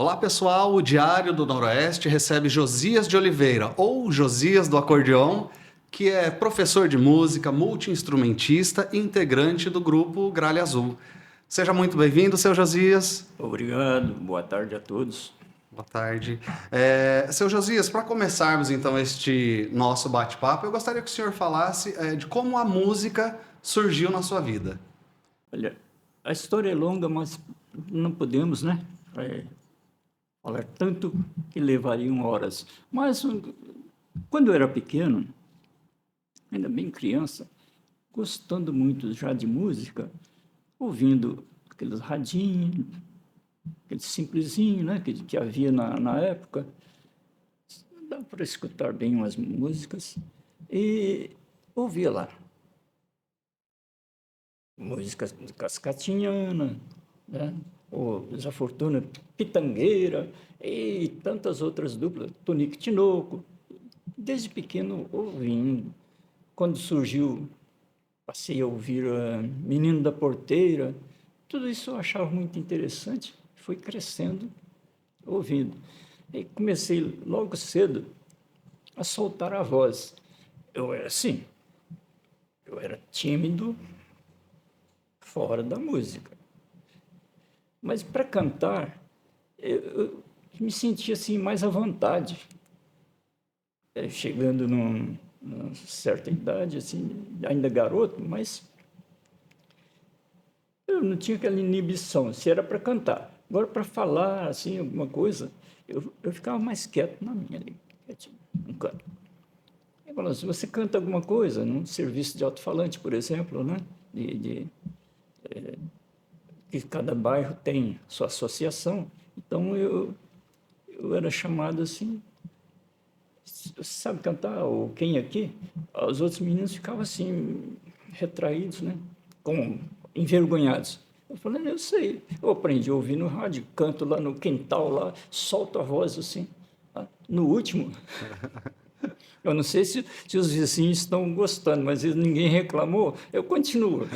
Olá pessoal, o Diário do Noroeste recebe Josias de Oliveira, ou Josias do Acordeon, que é professor de música, multi-instrumentista e integrante do grupo Gralha Azul. Seja muito bem-vindo, seu Josias. Obrigado, boa tarde a todos. Boa tarde. Seu Josias, para começarmos então este nosso bate-papo, eu gostaria que o senhor falasse de como a música surgiu na sua vida. Olha, a história é longa, mas não podemos, né? Falar tanto que levariam horas. Mas quando eu era pequeno, ainda bem criança, gostando muito já de música, ouvindo aqueles radinhos, aquele simplesinho, né? Que havia na época, dá para escutar bem umas músicas e ouvia lá. Músicas de Cascatinhana, né? O Zé Fortuna, Pitangueira e tantas outras duplas, Tonico Tinoco, desde pequeno ouvindo. Quando surgiu, passei a ouvir Menino da Porteira, tudo isso eu achava muito interessante, fui crescendo ouvindo. E comecei logo cedo a soltar a voz. Eu era assim, eu era tímido fora da música. Mas para cantar, eu me sentia assim mais à vontade, chegando numa certa idade, assim, ainda garoto, mas eu não tinha aquela inibição, se era para cantar. Agora, para falar assim, alguma coisa, eu ficava mais quieto na minha ali, quietinho, não canto. Agora, se você canta alguma coisa, num serviço de alto-falante, por exemplo, né, que cada bairro tem sua associação, então eu era chamado assim, você sabe cantar, ou quem aqui? Os outros meninos ficavam assim, retraídos, né? Como envergonhados. Eu falei, eu sei. Eu aprendi a ouvir no rádio, canto lá no quintal, lá, solto a voz assim. Tá? No último, eu não sei se os vizinhos estão gostando, mas ninguém reclamou, eu continuo.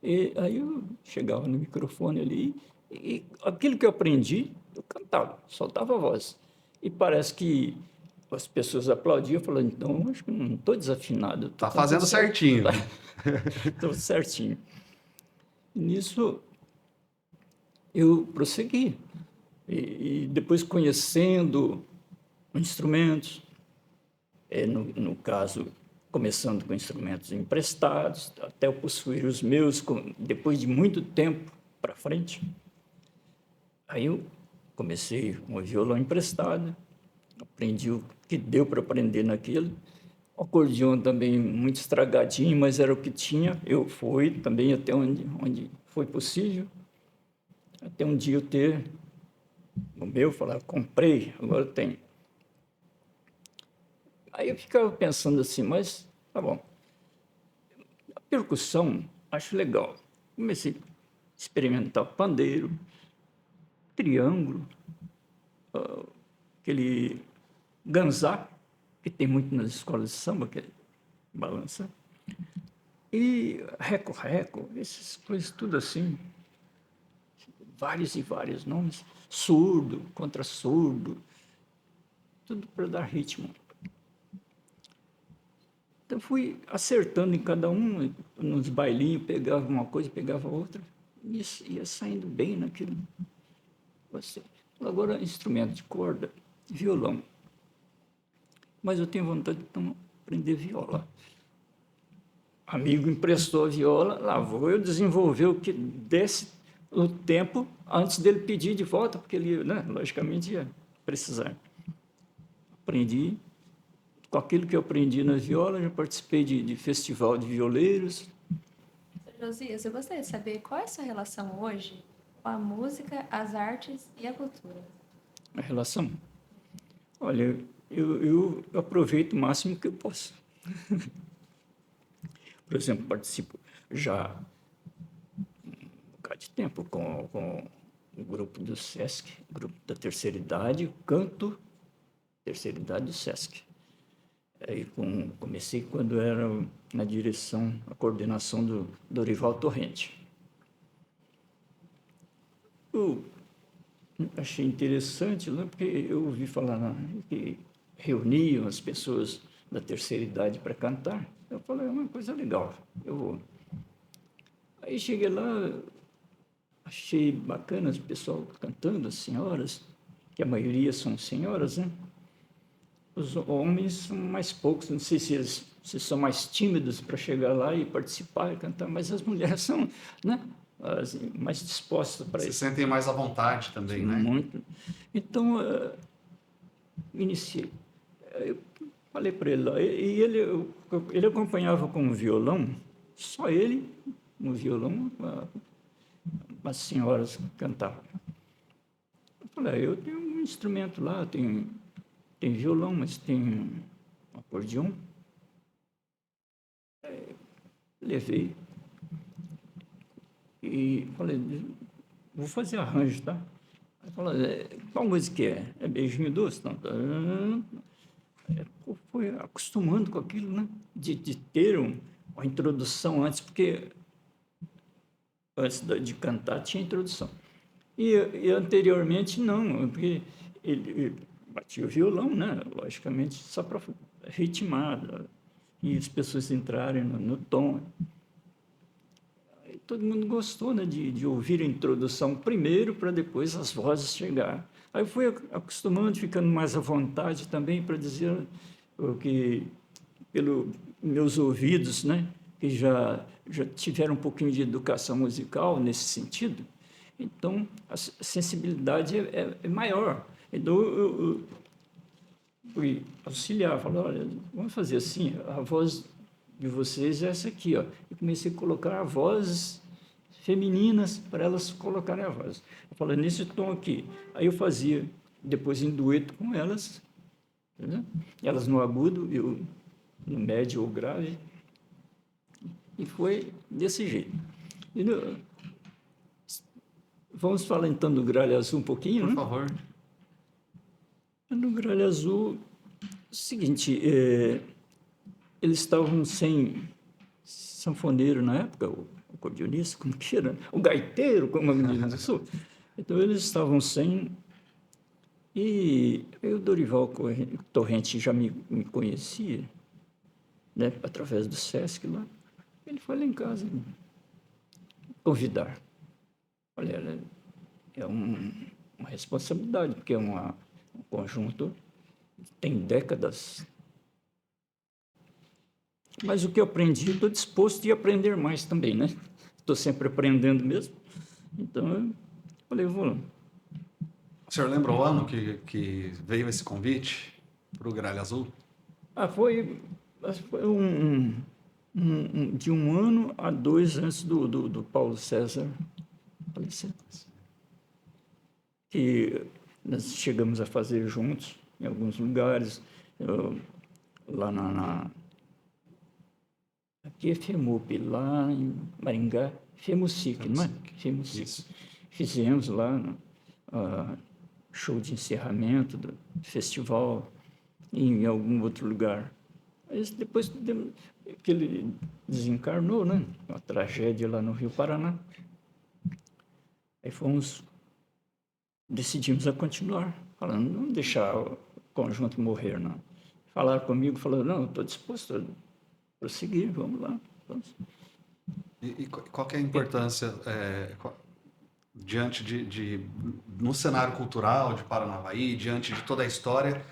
E aí eu chegava no microfone ali e aquilo que eu aprendi, eu cantava, soltava a voz. E parece que as pessoas aplaudiam, falando, então, acho que não estou desafinado, estou Tá cantando fazendo certo, certinho. estou certinho. E nisso eu prossegui. E depois conhecendo instrumentos, no caso, começando com instrumentos emprestados, até eu possuir os meus, depois de muito tempo para frente. Aí eu comecei com o violão emprestado, aprendi o que deu para aprender naquilo. O acordeão também muito estragadinho, mas era o que tinha. Eu fui também até onde foi possível, até um dia eu ter o meu, falar, comprei, agora tem. Aí eu ficava pensando assim, mas tá bom, a percussão acho legal. Comecei a experimentar pandeiro, triângulo, aquele ganzá, que tem muito nas escolas de samba, que é balança, e reco-reco, essas coisas tudo assim, vários e vários nomes, surdo, contra-surdo, tudo para dar ritmo. Então fui acertando em cada um, nos bailinhos, pegava uma coisa, pegava outra, e ia saindo bem naquilo. Agora, instrumento de corda, violão. Mas eu tenho vontade de aprender viola. Amigo emprestou a viola, lá vou eu desenvolver o que desse o tempo antes dele pedir de volta, porque ele, né, logicamente, ia precisar. Aprendi, com aquilo que eu aprendi na viola, já participei de festival de violeiros. Josias, eu gostaria de saber qual é a sua relação hoje com a música, as artes e a cultura. A relação? Olha, eu aproveito o máximo que eu posso. Por exemplo, participo já um bocado de tempo com o grupo do SESC, grupo da terceira idade, canto terceira idade do SESC. Aí comecei quando era na direção, a coordenação do Dorival Torrente. Eu achei interessante, né, porque eu ouvi falar que reuniam as pessoas da terceira idade para cantar. Eu falei, é uma coisa legal, eu vou. Aí cheguei lá, achei bacana o pessoal cantando, as senhoras, que a maioria são senhoras, né? Os homens são mais poucos, não sei se são mais tímidos para chegar lá e participar e cantar, mas as mulheres são, né, mais dispostas para Se isso. sentem mais à vontade também, né? Muito. Então, iniciei. Eu falei para ele lá, e ele acompanhava com um violão, só ele, no violão, as senhoras cantavam. Eu falei, eu tenho um instrumento lá, tem violão, mas tem um acordeão. Levei e falei, vou fazer arranjo, tá? Aí falou, qual música é? É Beijinho Doce? Não, foi acostumando com aquilo, né? De ter uma introdução antes, porque antes de cantar tinha introdução. E anteriormente não, porque ele batia o violão, né? Logicamente, só para ritmar e as pessoas entrarem no tom. E todo mundo gostou, né, de ouvir a introdução primeiro para depois as vozes chegar. Aí eu fui acostumando, ficando mais à vontade também para dizer o que, pelos meus ouvidos, né, que já tiveram um pouquinho de educação musical nesse sentido, então a sensibilidade é maior. Então eu fui auxiliar, falei, olha, vamos fazer assim, a voz de vocês é essa aqui, ó. E comecei a colocar vozes femininas para elas colocarem a voz. Eu falei, nesse tom aqui. Aí eu fazia, depois em dueto com elas, né? Elas no agudo, eu no médio ou grave, e foi desse jeito. Vamos falar então do Gralha Azul um pouquinho, Por né? favor. No Gralha Azul, o seguinte, eles estavam sem sanfoneiro na época, o acordeonista, como que era, o gaiteiro, como a menina do Sul. Então, eles estavam sem, e o Dorival Torrente já me conhecia, né, através do Sesc lá. Ele foi lá em casa me convidar. Olha, é uma responsabilidade, porque é um conjunto que tem décadas. Mas o que eu aprendi, estou disposto a aprender mais também, né? Estou sempre aprendendo mesmo. Então, eu falei, vou lá. O senhor lembra o ano que veio esse convite para o Gralha Azul? Foi de 1 ano a 2 antes do Paulo César falecer. Que nós chegamos a fazer juntos em alguns lugares, lá aqui é FEMUP, lá em Maringá, FEMUSIC, não é? FEMUSIC. Fizemos lá show de encerramento do festival em algum outro lugar. Mas depois que ele desencarnou, né? Uma tragédia lá no Rio Paraná. Aí decidimos a continuar, falando, não deixar o conjunto morrer, não. Falaram comigo, falaram, não, estou disposto a prosseguir, vamos lá. Vamos. E qual que é a importância diante no cenário cultural de Paranavaí, diante de toda a história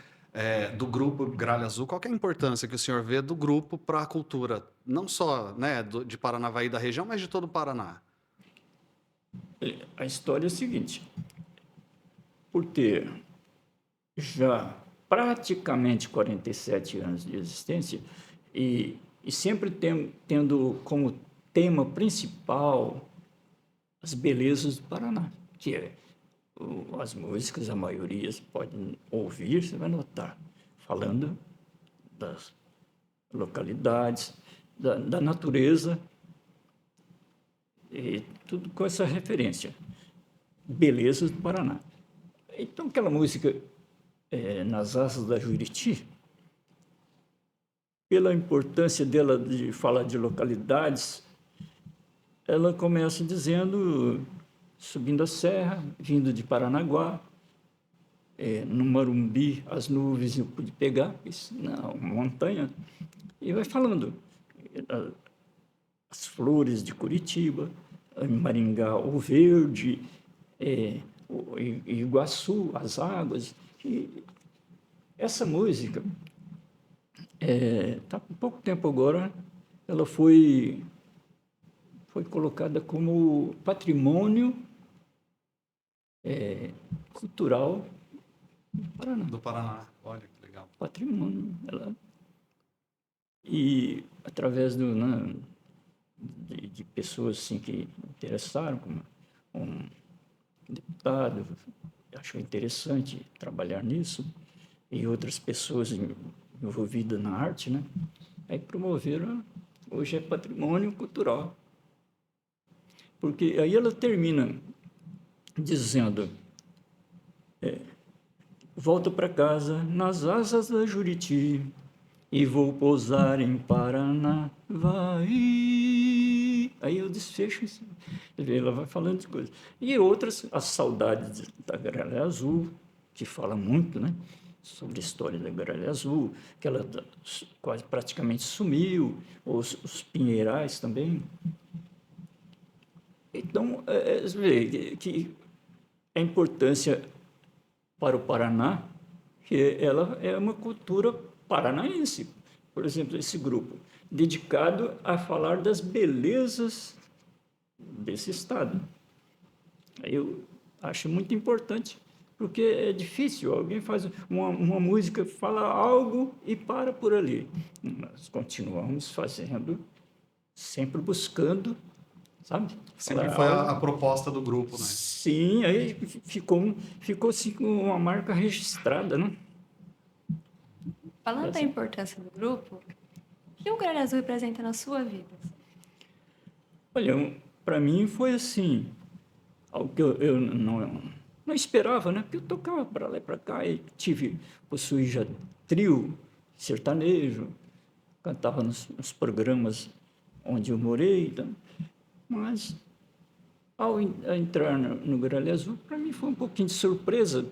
do grupo Gralha Azul, qual que é a importância que o senhor vê do grupo para a cultura, não só, né, de Paranavaí da região, mas de todo o Paraná? A história é a seguinte, por ter já praticamente 47 anos de existência e sempre tendo como tema principal as belezas do Paraná, que é as músicas, a maioria você pode ouvir, você vai notar, falando das localidades, da natureza, e tudo com essa referência, belezas do Paraná. Então, aquela música Nas Asas da Juriti, pela importância dela de falar de localidades, ela começa dizendo subindo a serra, vindo de Paranaguá, no Marumbi, as nuvens eu pude pegar, na montanha, e vai falando as flores de Curitiba, em Maringá, o verde, o Iguaçu, as águas. E essa música, há pouco tempo agora, ela foi colocada como patrimônio cultural do Paraná. Do Paraná. Olha que legal. Patrimônio. E através né, de pessoas assim, que interessaram, como um deputado, achou interessante trabalhar nisso, e outras pessoas envolvidas na arte, né? Aí promoveram, hoje é patrimônio cultural. Porque aí ela termina dizendo: volto para casa nas asas da Juriti e vou pousar em Paranavaí. Aí eu desfecho isso. Ela vai falando de coisas. E outras, as saudades da Gralha Azul, que fala muito, né, sobre a história da Gralha Azul, que ela quase praticamente sumiu, os pinheirais também. Então, você vê que a importância para o Paraná, que ela é uma cultura paranaense. Por exemplo, esse grupo, dedicado a falar das belezas desse estado. Eu acho muito importante, porque é difícil, alguém faz uma música, fala algo e para por ali. Nós continuamos fazendo, sempre buscando, sabe? Sempre foi a proposta do grupo, né? Sim, aí ficou assim uma marca registrada, né? Falando da importância do grupo, o que o Gralha Azul representa na sua vida? Olha, para mim foi assim, algo que eu não esperava, né? Porque eu tocava para lá e para cá e possui já trio sertanejo, cantava nos programas onde eu morei, então, mas ao entrar no Gralha Azul, para mim foi um pouquinho de surpresa,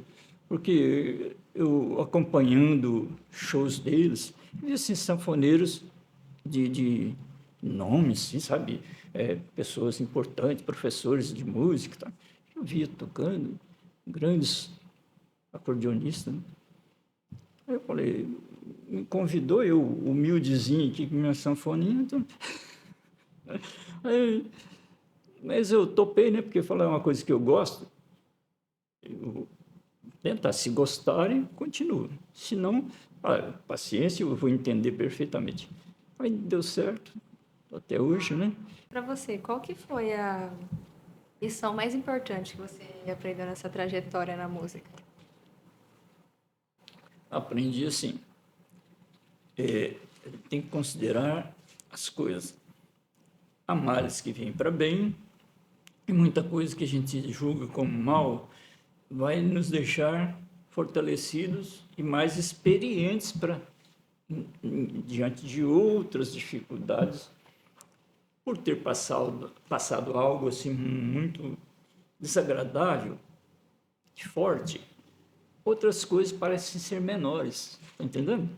porque eu acompanhando shows deles, vi assim, sanfoneiros de nomes, assim, sabe? Pessoas importantes, professores de música, tá? Eu via tocando, grandes acordeonistas, né? Aí eu falei, me convidou, eu humildezinho aqui com minha sanfoninha, então... Aí, mas eu topei, né? Porque falar é uma coisa que eu gosto. Eu tentar, se gostarem, continuo. Se não, paciência, eu vou entender perfeitamente. Aí deu certo, até hoje, né? Para você, qual que foi a lição mais importante que você aprendeu nessa trajetória na música? Aprendi assim, tem que considerar as coisas. Há males que vêm para bem, e muita coisa que a gente julga como mal vai nos deixar fortalecidos e mais experientes para diante de outras dificuldades, por ter passado algo assim muito desagradável, forte. Outras coisas parecem ser menores, tá entendendo?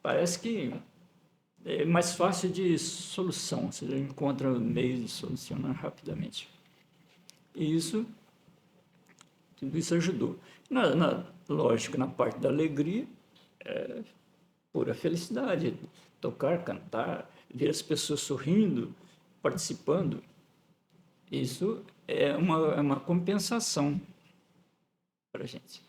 Parece que é mais fácil de solução, você encontra meios de solucionar rapidamente. E tudo isso ajudou. Lógico, na parte da alegria, pura felicidade. Tocar, cantar, ver as pessoas sorrindo, participando, isso é uma compensação para a gente.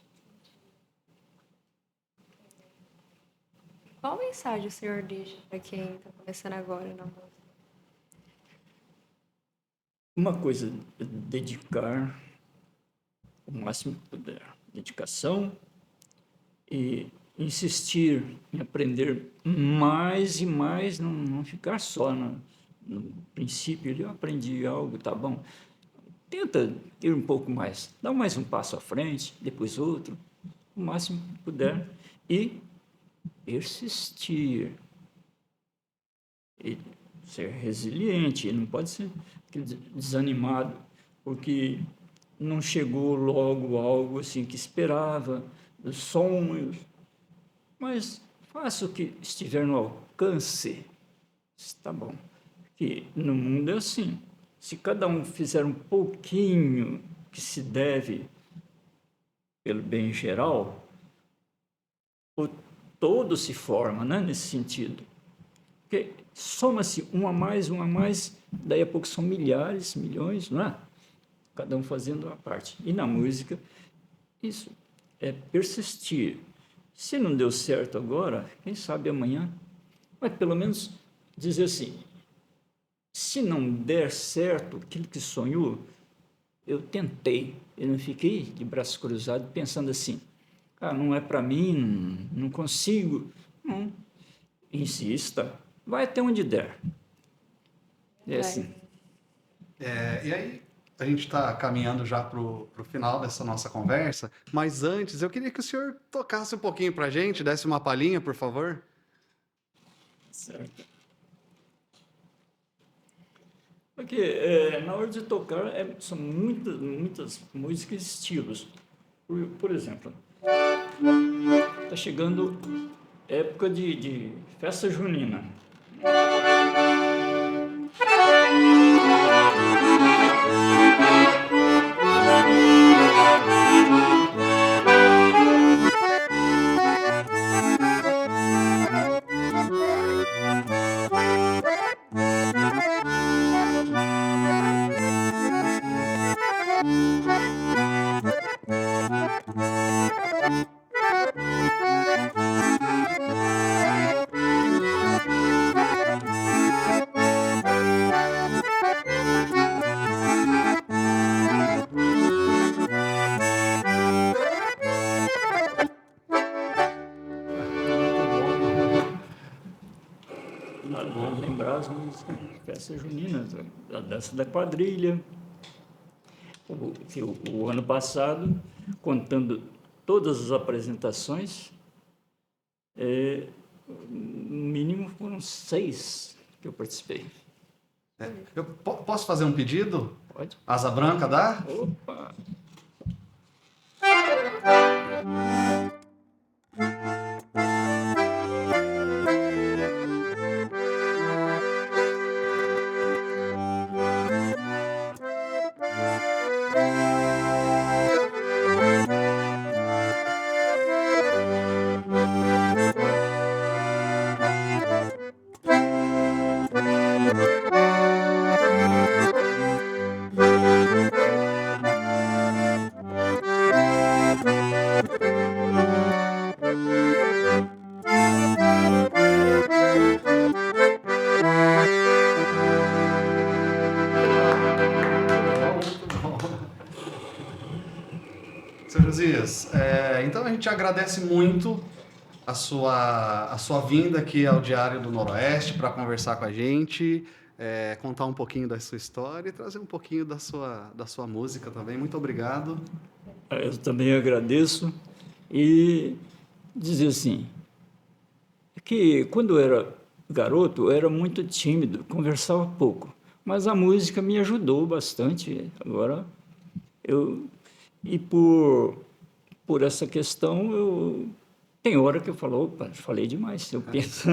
Qual mensagem o senhor deixa para quem está começando agora na música? Uma coisa, dedicar o máximo que puder. Dedicação e insistir em aprender mais e mais, não ficar só no princípio. Eu aprendi algo, tá bom. Tenta ir um pouco mais, dá mais um passo à frente, depois outro, o máximo que puder, e persistir. E ser resiliente, não pode ser desanimado, porque não chegou logo algo assim que esperava, os sonhos, mas faça o que estiver no alcance, está bom. Que no mundo é assim, se cada um fizer um pouquinho que se deve pelo bem geral, o todo se forma, né, nesse sentido. Porque soma-se um a mais, daí a pouco são milhares, milhões, não é? Cada um fazendo a parte. E na música, isso é persistir. Se não deu certo agora, quem sabe amanhã? Mas pelo menos dizer assim, se não der certo aquilo que sonhou, eu tentei. Eu não fiquei de braços cruzados pensando assim, não é para mim, não consigo. Não. Insista, vai até onde der. É assim. E aí, a gente está caminhando já para o final dessa nossa conversa, mas antes eu queria que o senhor tocasse um pouquinho para a gente, desse uma palhinha, por favor. Certo. Porque na hora de tocar são muitas músicas e estilos. Por exemplo, está chegando época de festa junina. Lembrar as músicas de festas juninas, a dança da quadrilha. O ano passado, contando todas as apresentações, no mínimo foram 6 que eu participei. Eu posso fazer um pedido? Pode? Asa Branca dá? Opa! Seu Josias, então a gente agradece muito a sua vinda aqui ao Diário do Noroeste para conversar com a gente, contar um pouquinho da sua história e trazer um pouquinho da sua música também. Muito obrigado. Eu também agradeço e dizer assim, que quando eu era garoto, eu era muito tímido, conversava pouco, mas a música me ajudou bastante. Agora, por essa questão, tem hora que eu falo, opa, falei demais, eu penso,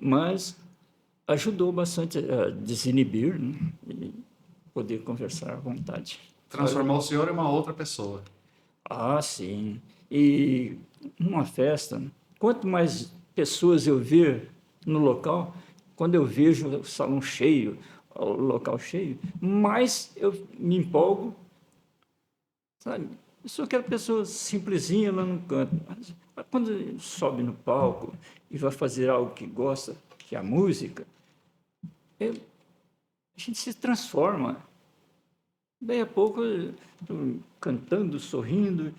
mas ajudou bastante a desinibir, né? E poder conversar à vontade. Transformou o senhor em uma outra pessoa. Ah, sim. E numa festa, quanto mais pessoas eu ver no local, quando eu vejo o salão cheio, o local cheio, mais eu me empolgo, sabe? Eu sou aquela pessoa simplesinha lá no canto, mas quando sobe no palco e vai fazer algo que gosta, que é a música, a gente se transforma. Daí a pouco, estou cantando, sorrindo,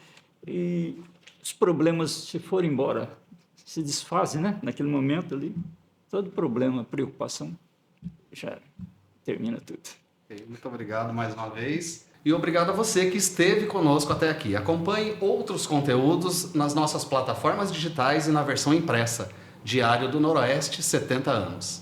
e os problemas se forem embora, se desfazem, né? Naquele momento ali, todo problema, preocupação, já termina tudo. Muito obrigado mais uma vez. E obrigado a você que esteve conosco até aqui. Acompanhe outros conteúdos nas nossas plataformas digitais e na versão impressa. Diário do Noroeste, 70 anos.